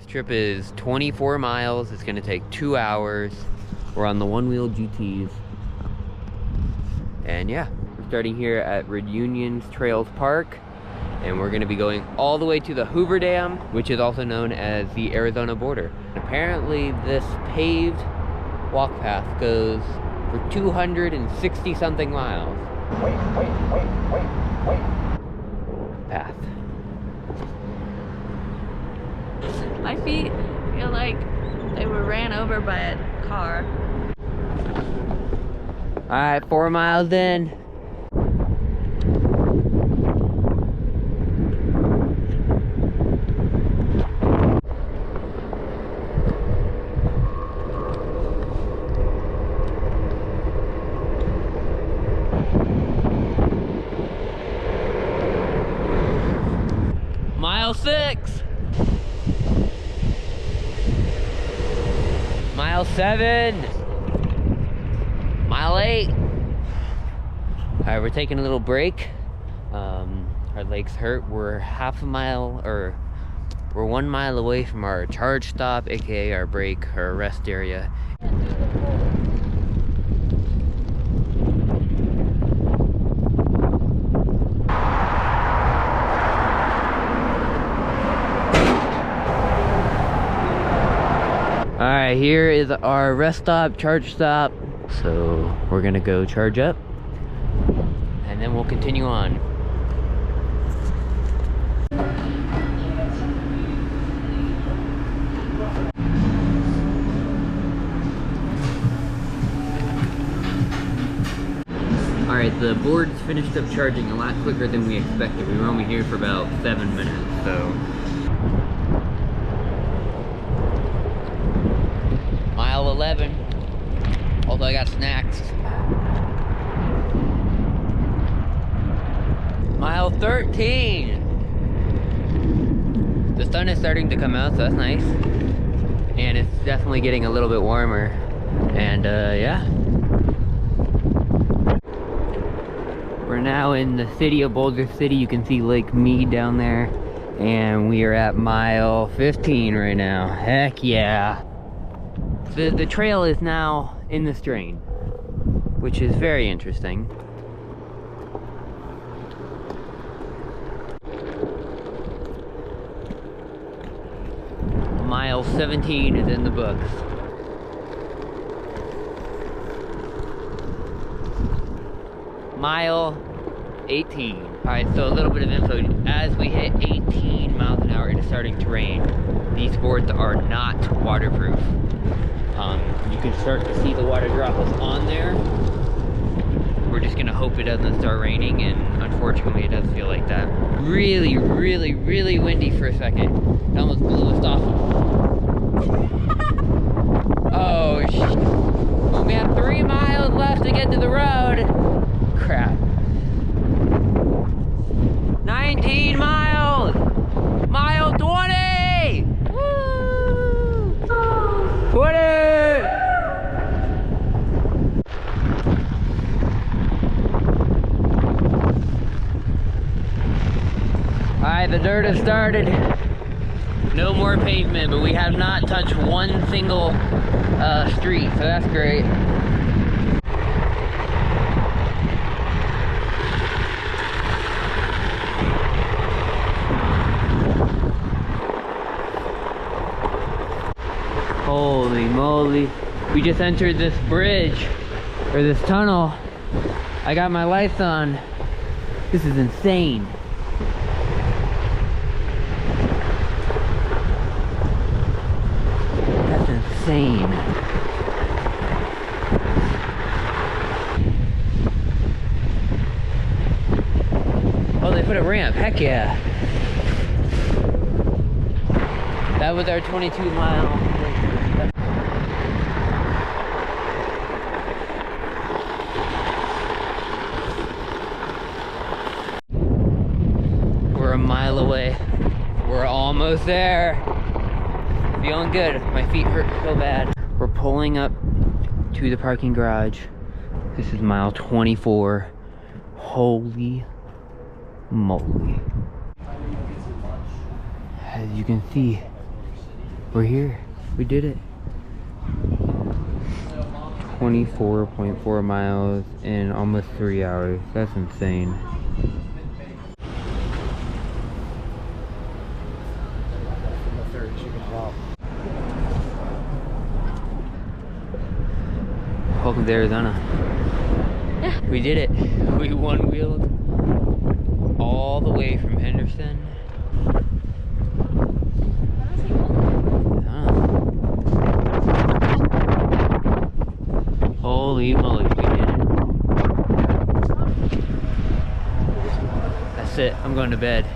This trip is 24 miles. It's gonna take 2 hours. We're on the Onewheel GTs. And yeah, we're starting here at Reunions Trails Park. And we're gonna be going all the way to the Hoover-dam, which is also known as the Arizona border. Apparently this paved walk path goes for 260 something miles. Wait. Path. My feet feel like they were ran over by a car. All right, 4 miles in. Mile 6. Mile 7. Mile 8. All right, we're taking a little break. Our legs hurt. We're half a mile, or we're 1 mile away from our charge stop, aka our break, our rest area. All right, here is our rest stop, charge stop. So we're gonna go charge up and then we'll continue on. All right, the board's finished up charging a lot quicker than we expected. We were only here for about 7 minutes, so. Mile 11, although I got snacks. Mile 13. The sun is starting to come out, so that's nice. And it's definitely getting a little bit warmer. And yeah. We're now in the city of Boulder City. You can see Lake Mead down there. And we are at mile 15 right now. Heck yeah. The trail is now in this drain, which is very interesting. Mile 17 is in the books. Mile 18. Alright, so a little bit of info. As we hit 18 miles an hour, it is starting to rain. These boards are not waterproof. You can start to see the water droplets on there. We're just gonna hope it doesn't start raining, and unfortunately it does feel like that. Really, really, really windy for a second. It almost blew us off. Oh, well, we have 3 miles left to get to the road. Crap. 19 miles! Mile 20! Woo! 20! Alright, the dirt has started. No more pavement, but we have not touched one single street, so that's great. Holy moly. We just entered this bridge, or this tunnel. I got my lights on. This is insane. That's insane. Oh, they put a ramp. Heck yeah. That was our 22-mile. We're a mile away. We're almost there. Feeling good. My feet hurt so bad. We're pulling up to the parking garage. This is mile 24. Holy moly. As you can see, We're here. We did it. 24.4 miles in almost 3 hours. That's insane. Welcome to Arizona. Yeah. We did it. We one-wheeled all the way from Henderson. Holy moly, we did it. That's it. I'm going to bed.